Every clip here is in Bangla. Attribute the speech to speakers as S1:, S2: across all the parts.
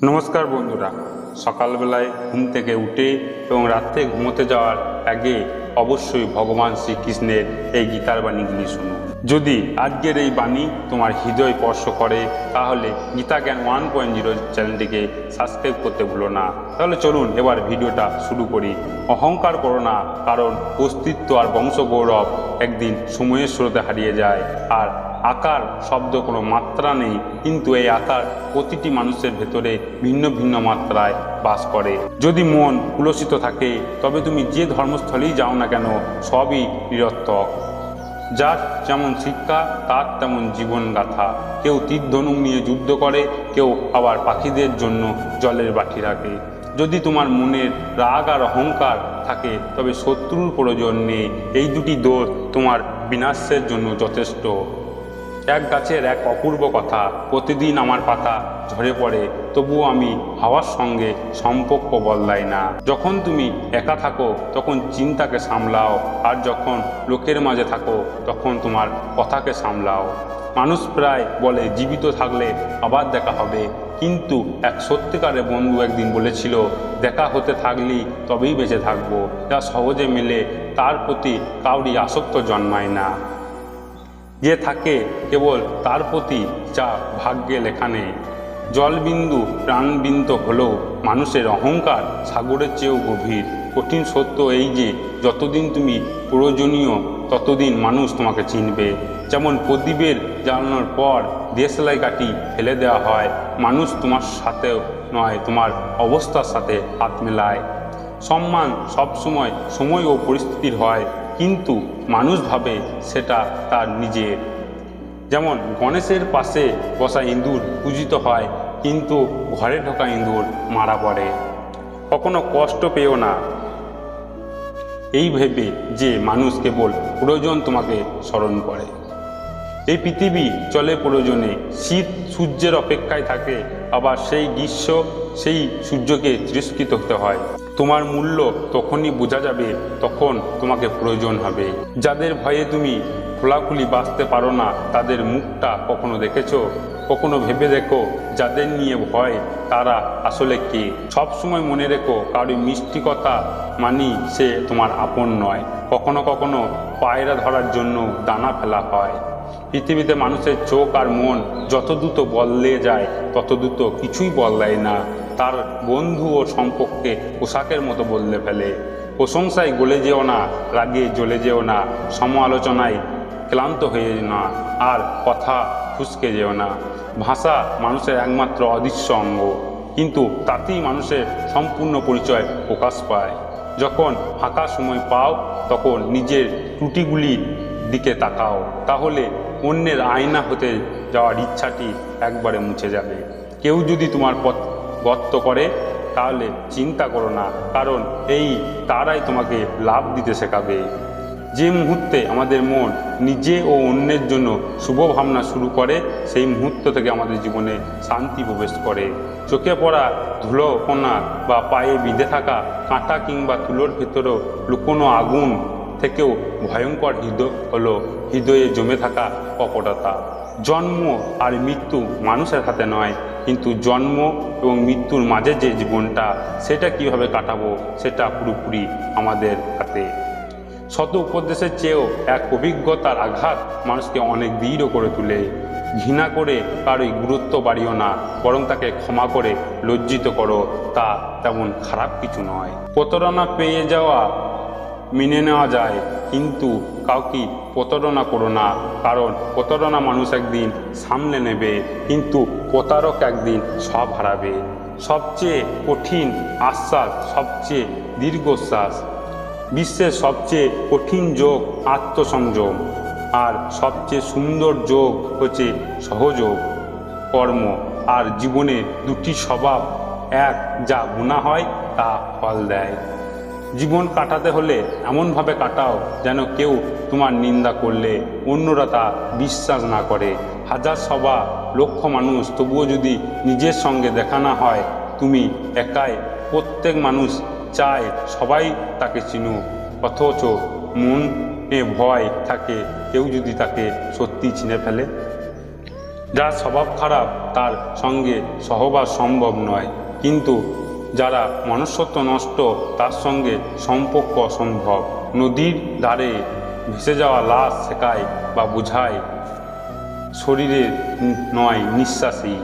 S1: নমস্কার বন্ধুরা, সকালবেলায় ঘুম থেকে উঠে এবং রাত্রে ঘুমোতে যাওয়ার আগে অবশ্যই ভগবান শ্রীকৃষ্ণের এই গীতার বাণীগুলি শুনুন। যদি আজকের এই বাণী তোমার হৃদয় স্পর্শ করে তাহলে গীতা জ্ঞান 1.0 চ্যানেলটিকে সাবস্ক্রাইব করতে ভুলো না। তাহলে চলুন এবার ভিডিওটা শুরু করি। অহংকার করো না, কারণ অস্তিত্ব আর বংশগৌরব একদিন সময়ের স্রোতে হারিয়ে যায়। আর আকার শব্দ কোনো মাত্রা নেই, কিন্তু এই আকার প্রতিটি মানুষের ভেতরে ভিন্ন ভিন্ন মাত্রায় বাস করে। যদি মন কুলসিত থাকে তবে তুমি যে ধর্মস্থলেই যাও না কেন সবই নিরর্থক। যার যেমন শিক্ষা তার তেমন জীবনগাথা। কেউ তীর ধনুক নিয়ে যুদ্ধ করে, কেউ আবার পাখিদের জন্য জলের বাটি রাখে। যদি তোমার মনের রাগ আর অহংকার থাকে তবে শত্রুর প্রয়োজন নেই। এই দুটি দোষ তোমার বিনাশের জন্য যথেষ্ট। এক গাছের এক অপূর্ব কথা, প্রতিদিন আমার পাতা ঝরে পড়ে, তবুও আমি হাওয়ার সঙ্গে সম্পর্ক বদলাই না। যখন তুমি একা থাকো তখন চিন্তাকে সামলাও, আর যখন লোকের মাঝে থাকো তখন তোমার কথাকে সামলাও। মানুষ প্রায় বলে জীবিত থাকলে আবার দেখা হবে, কিন্তু এক সত্যিকারের বন্ধু একদিন বলেছিল, দেখা হতে থাকলেই তবেই বেঁচে থাকবো। যা সহজে মেলে তার প্রতি কাউরি আসক্ত জন্মায় না। যে থাকে কেবল তার প্রতি যা ভাগ্যে লেখা নেই। জলবিন্দু প্রাণবিন্দু হলেও মানুষের অহংকার সাগরের চেয়েও গভীর। কঠিন সত্য এই যে যতদিন তুমি প্রয়োজনীয় ততদিন মানুষ তোমাকে চিনবে। যেমন প্রদীপের জ্বালানোর পর দেশলাই কাঠি ফেলে দেওয়া হয়, মানুষ তোমার সাথেও নয়, তোমার অবস্থার সাথে হাত মেলায়। সম্মান সবসময় সময় ও পরিস্থিতির হয়, কিন্তু মানুষ ভাবে সেটা তার নিজের। যেমন গণেশের পাশে বসা ইঁদুর পূজিত হয়, কিন্তু ঘরে ঢোকা ইঁদুর মারা পড়ে। কখনো কষ্ট পেও না এই ভেবে যে মানুষ কেবল প্রয়োজন তোমাকে স্মরণ করে। এই পৃথিবী চলে প্রয়োজনে। শীত সূর্যের অপেক্ষায় থাকে, আবার সেই গ্রীষ্ম সেই সূর্যকে তিরস্কৃত হতে হয়। তোমার মূল্য তখনই বোঝা যাবে তখন তোমাকে প্রয়োজন হবে। যাদের ভয়ে তুমি খোলাখুলি বাঁচতে পারো না তাদের মুখটা কখনো দেখেছো? কখনো ভেবে দেখো যাদের নিয়ে ভয় তারা আসলে কে? সবসময় মনে রেখো, কারো মিষ্টি কথা মানি সে তোমার আপন নয়। কখনো কখনো পায়রা ধরার জন্য দানা ফেলা হয়। পৃথিবীতে মানুষের চোখ আর মন যত দ্রুত বদলে যায় তত দ্রুত কিছুই বদলায় না। তার বন্ধু ও সম্পর্কে পোশাকের মতো বদলে ফেলে। প্রশংসায় গলে যেও না, রাগে জ্বলে যেও না, সমালোচনায় ক্লান্ত হয়ে না, আর কথা ফুসকে যেও না। ভাষা মানুষের একমাত্র অদৃশ্য অঙ্গ, কিন্তু তাতেই মানুষের সম্পূর্ণ পরিচয় প্রকাশ পায়। যখন ফাঁকা সময় পাও তখন নিজের ত্রুটিগুলির দিকে তাকাও, তাহলে অন্যের আয়না হতে যাওয়ার ইচ্ছাটি একবারে মুছে যাবে। কেউ যদি তোমার পথ গর্ত করে তাহলে চিন্তা করো না, কারণ এই তারাই তোমাকে লাভ দিতে শেখাবে। যে মুহূর্তে আমাদের মন নিজে ও অন্যের জন্য শুভ ভাবনা শুরু করে, সেই মুহূর্ত থেকে আমাদের জীবনে শান্তি প্রবেশ করে। চোখে পড়া ধুলোকণা বা পায়ে বিঁধে থাকা কাঁটা কিংবা তুলোর ভেতরেও লুকোনো আগুন থেকেও ভয়ঙ্কর হলো হৃদয়ে জমে থাকা কপটতা। জন্ম আর মৃত্যু মানুষের হাতে নয়, কিন্তু জন্ম এবং মৃত্যুর মাঝে যে জীবনটা সেটা কিভাবে কাটাবো সেটা পুরোপুরি আমাদের হাতে। শত উপদেশের চেয়েও এক অভিজ্ঞতার আঘাত মানুষকে অনেক দৃঢ় করে তোলে। ঘৃণা করে কারোই গুরুত্ব বাড়িও না, বরং তাকে ক্ষমা করে লজ্জিত করো, তা তেমন খারাপ কিছু নয়। প্রতারণা পেয়ে যাওয়া মেনে নেওয়া যায়, কিন্তু কাউকে প্রতারণা করো না, কারণ প্রতারণা মানুষ একদিন সামলে নেবে, কিন্তু প্রতারক একদিন সব হারাবে। সবচেয়ে কঠিন আশ্বাস সবচেয়ে দীর্ঘশ্বাস। বিশ্বের সবচেয়ে কঠিন যোগ আত্মসংযম, আর সবচেয়ে সুন্দর যোগ হচ্ছে সহযোগ। কর্ম আর জীবনে দুটি স্বভাব এক, যা গুণা হয় তা ফল দেয়। জীবন কাটাতে হলে এমনভাবে কাটাও যেন কেউ তোমার নিন্দা করলে অন্যরা তা বিশ্বাস না করে। হাজার সভা লক্ষ মানুষ, তবুও যদি নিজের সঙ্গে দেখা না হয় তুমি একাই। প্রত্যেক মানুষ চায় সবাই তাকে চিনুক, অথচ মনে ভয় থাকে কেউ যদি তাকে সত্যি চিনে ফেলে। যার স্বভাব খারাপ তার সঙ্গে সহবাস সম্ভব নয়, কিন্তু যারা মনুষ্যত্ব নষ্ট তার সঙ্গে সম্পর্ক অসম্ভব। নদীর ধারে ভেসে যাওয়া লাশ শেখায় বা বোঝায় শরীরের নয় নিঃশ্বাসী।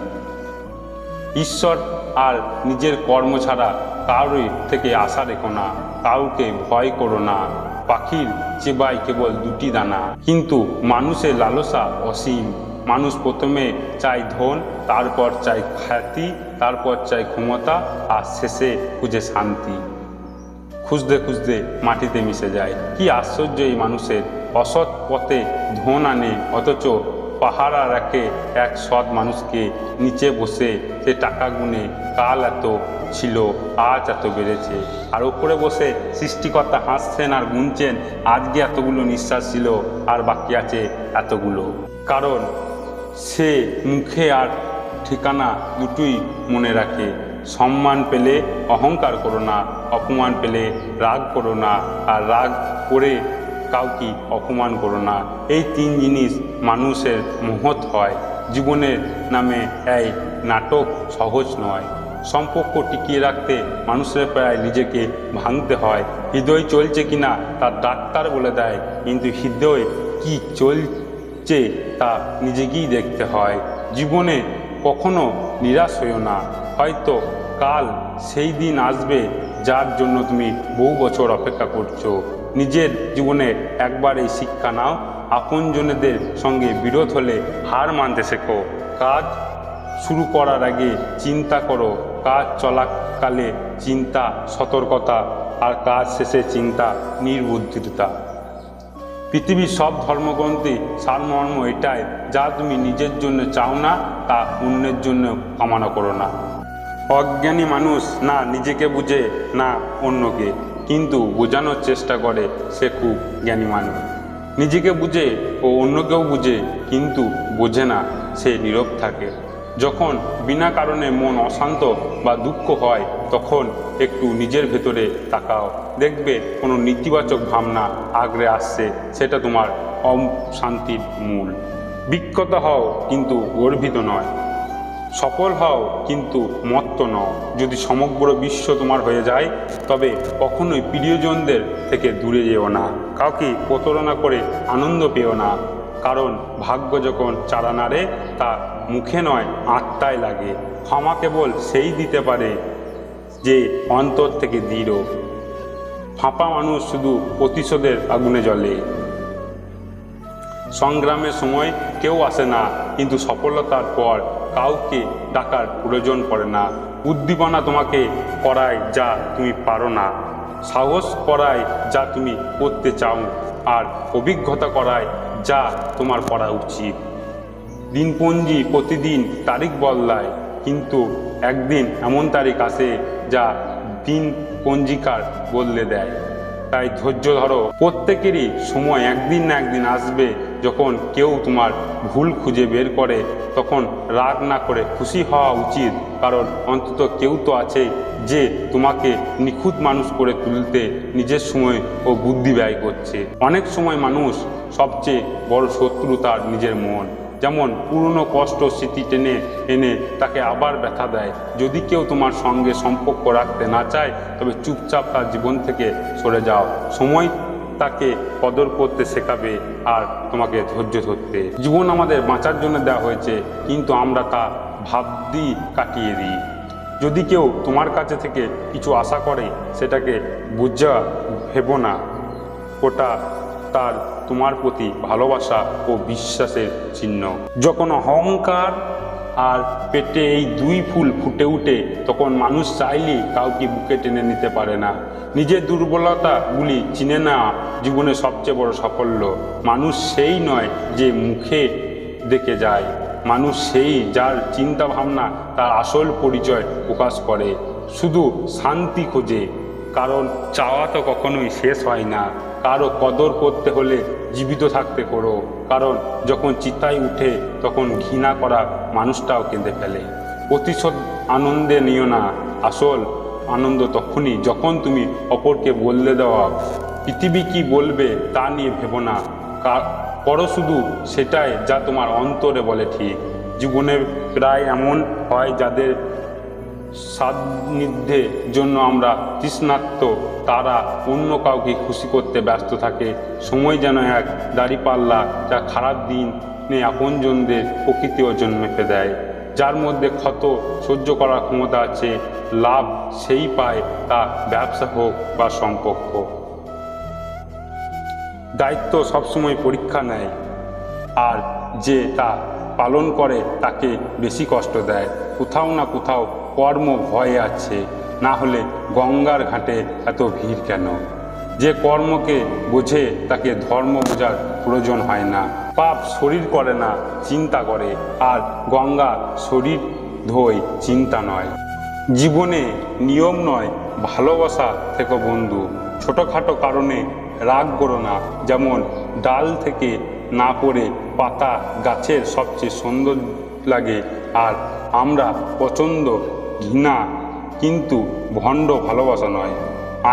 S1: ঈশ্বর আর নিজের কর্ম ছাড়া কারোর থেকে আশা রেখো না, কাউকে ভয় করো না। পাখির চেবায় কেবল দুটি দানা, কিন্তু মানুষের লালসা অসীম। মানুষ প্রথমে চায় ধন, তারপর চায় খ্যাতি, তারপর চায় ক্ষমতা, আর শেষে খুঁজে শান্তি। খুঁজতে খুঁজতে মাটিতে মিশে যায়। কি আশ্চর্য এই মানুষের! অসৎ পথে ধন আনে, অথচ পাহারা রাখে এক সৎ মানুষকে। নিচে বসে সে টাকা গুনে কাল এত ছিল, আজ এত বেড়েছে। আর উপরে বসে সৃষ্টিকর্তা হাসছেন আর গুনছেন, আজকে এতগুলো নিঃশ্বাস ছিল আর বাকি আছে এতগুলো। কারণ সে মুখে আর ঠিকানা দুটোই মনে রাখে। সম্মান পেলে অহংকার করো না, অপমান পেলে রাগ করো না, আর রাগ করে কাউকে অপমান করো না। এই তিন জিনিস মানুষের মহৎ হয়। জীবনের নামে এই নাটক সহজ নয়। সম্পর্ক টিকিয়ে রাখতে মানুষের প্রায় নিজেকে ভাঙতে হয়। হৃদয় চলছে কিনা তার ডাক্তার বলে দেয়, কিন্তু হৃদয় কি চলছে তা নিজেকেই দেখতে হয়। জীবনে কখনো নিরাশ হইও না, হয়তো কাল সেই দিন আসবে যার জন্য তুমি বহু বছর অপেক্ষা করছো। নিজের জীবনে একবার এই শিক্ষা নাও, আপনজনেদের সঙ্গে বিরোধ হলে হার মানতে শেখো। কাজ শুরু করার আগে চিন্তা করো, কাজ চলাকালে চিন্তা সতর্কতা, আর কাজ শেষে চিন্তা নির্বুদ্ধিতা। পৃথিবীর সব ধর্মগ্রন্থে সারমর্ম এটাই, যা তুমি নিজের জন্য চাও না তা অন্যের জন্য কামনা করো না। অজ্ঞানী মানুষ না নিজেকে বুঝে না অন্যকে, কিন্তু বোঝানোর চেষ্টা করে সে খুব জ্ঞানী মানুষ। নিজেকে বুঝে ও অন্যকেও বুঝে, কিন্তু বোঝে না সে নীরব থাকে। যখন বিনা কারণে মন অশান্ত বা দুঃখ হয়, তখন একটু নিজের ভেতরে তাকাও, দেখবে কোনো নেতিবাচক ভাবনা আগড়ে আসছে, সেটা তোমার অশান্তির মূল। বিখ্যাত হও কিন্তু গর্বিত নয়, সফল হও কিন্তু মত্ত নও। যদি সমগ্র বিশ্ব তোমার হয়ে যায়, তবে কখনোই প্রিয়জনদের থেকে দূরে যেও না। কাউকে প্রতারণা করে আনন্দ পেও না, কারণ ভাগ্য যখন চারা নাড়ে তা মুখে নয় আত্মায় লাগে। ক্ষমা কেবল সেই দিতে পারে যে অন্তর থেকে দৃঢ়। ফাঁপা মানুষ শুধু প্রতিশোধের আগুনে জ্বলে। সংগ্রামের সময় কেউ আসে না, কিন্তু সফলতার পর কাউকে ডাকার প্রয়োজন পড়ে না। উদ্দীপনা তোমাকে করায় যা তুমি পারো না, সাহস করায় যা তুমি করতে চাও, আর অভিজ্ঞতা করায় যা তোমার করা উচিত। দিনপঞ্জি প্রতিদিন তারিখ বদলায়, কিন্তু একদিন এমন তারিখ আসে যা দিন পঞ্জিকার বদলে দেয়। তাই ধৈর্য ধরো। প্রত্যেকেরই সময় একদিন না একদিন আসবে যখন কেউ তোমার ভুল খুঁজে বের করে। তখন রাগ না করে খুশি হওয়া উচিত, কারণ অন্তত কেউ তো আছে যে তোমাকে নিখুঁত মানুষ করে তুলতে নিজের সময় ও বুদ্ধি ব্যয় করছে। অনেক সময় মানুষ সবচেয়ে বড় শত্রু তার নিজের মন। যেমন পুরনো কষ্ট স্মৃতি টেনে এনে তাকে আবার ব্যথা দেয়। যদি কেউ তোমার সঙ্গে সম্পর্ক রাখতে না চায়, তবে চুপচাপ তার জীবন থেকে সরে যাও। সময় তাকে কদর করতে শেখাবে আর তোমাকে ধৈর্য ধরতে। জীবন আমাদের বাঁচার জন্য দেওয়া হয়েছে, কিন্তু আমরা তা ভাবদি কাটিয়ে দিই। যদি কেউ তোমার কাছে থেকে কিছু আশা করে, সেটাকে বুঝা ভেবো না। ওটা তার তোমার প্রতি ভালোবাসা ও বিশ্বাসের চিহ্ন। যখন অহংকার আর পেটে এই দুই ফুল ফুটে উঠে, তখন মানুষ চাইলেই কাউকে বুকে টেনে নিতে পারে না। নিজের দুর্বলতাগুলি চিনে নেওয়া জীবনের সবচেয়ে বড় সাফল্য। মানুষ সেই নয় যে মুখে দেখে যায়, মানুষ সেই যার চিন্তা ভাবনা তার আসল পরিচয় প্রকাশ করে। শুধু শান্তি খোঁজে, কারণ চাওয়া তো কখনোই শেষ হয় না। কারো কদর করতে হলে জীবিত থাকতে করো, কারণ যখন চিতায় উঠে তখন ঘৃণা করা মানুষটাও কেঁদে ফেলে। প্রতিশোধ আনন্দে নিও না, আসল আনন্দ তখনই যখন তুমি অপরকে বললে দেওয়া। পৃথিবী কি বলবে তা নিয়ে ভেবো না, করো শুধু সেটাই যা তোমার অন্তরে বলে ঠিক। জীবনে প্রায় এমন হয় যাদের সান্নিধ্যের জন্য আমরা তৃষ্ণার্ত, তারা অন্য কাউকে খুশি করতে ব্যস্ত থাকে। সময় যেন এক দাঁড়িপাল্লা, যা খারাপ দিনে আপনজনদের প্রকৃতি ওজন মেপে দেয়। যার মধ্যে ক্ষত সহ্য করার ক্ষমতা আছে, লাভ সেই পায়, তা ব্যবসা হোক বা সম্পর্ক। দায়িত্ব সবসময় পরীক্ষা নেয়, আর যে তা পালন করে তাকে বেশি কষ্ট দেয়। কোথাও না কোথাও কর্ম ভয়ে আছে, না হলে গঙ্গার ঘাটে এত ভিড় কেন? যে কর্মকে বোঝে তাকে ধর্ম বোঝার প্রয়োজন হয় না। পাপ শরীর করে না, চিন্তা করে, আর গঙ্গা শরীর ধোয়, চিন্তা নয়। জীবনে নিয়ম নয়, ভালোবাসা থেকো বন্ধু। ছোটোখাটো কারণে রাগ করো না, যেমন ডাল থেকে না পড়ে পাতা গাছের সবচেয়ে সুন্দর লাগে। আর আমরা পছন্দ ঘৃণা, কিন্তু ভণ্ড ভালোবাসা নয়।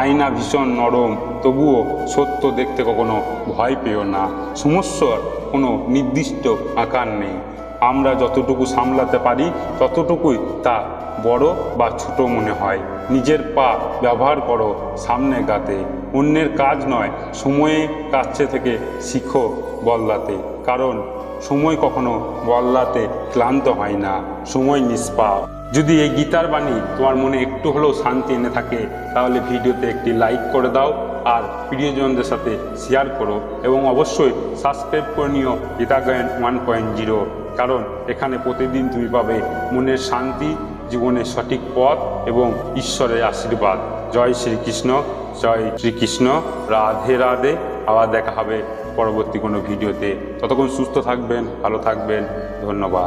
S1: আয়না ভীষণ নরম, তবুও সত্য দেখতে কখনো ভয় পেও না। সমস্যার কোনো নির্দিষ্ট আকার নেই, আমরা যতটুকু সামলাতে পারি ততটুকুই তা বড় বা ছোট মনে হয়। নিজের পা ব্যবহার করো সামনে গাতে, অন্যের কাজ নয়। সময়ে কাছে থেকে শিখো বদলাতে, কারণ সময় কখনো বদলাতে ক্লান্ত হয় না, সময় নিষ্পাপ। যদি এই গীতার বাণী তোমার মনে একটু হলেও শান্তি এনে থাকে, তাহলে ভিডিওতে একটি লাইক করে দাও, আর প্রিয়জনদের সাথে শেয়ার করো, এবং অবশ্যই সাবস্ক্রাইব করে নিও গীতা জ্ঞান 1.0, কারণ এখানে প্রতিদিন তুমি পাবে মনের শান্তি, জীবনের সঠিক পথ এবং ঈশ্বরের আশীর্বাদ। জয় শ্রীকৃষ্ণ, জয় শ্রীকৃষ্ণ, রাধে রাধে। আবার দেখা হবে পরবর্তী কোনো ভিডিওতে। ততক্ষণ সুস্থ থাকবেন, ভালো থাকবেন, ধন্যবাদ।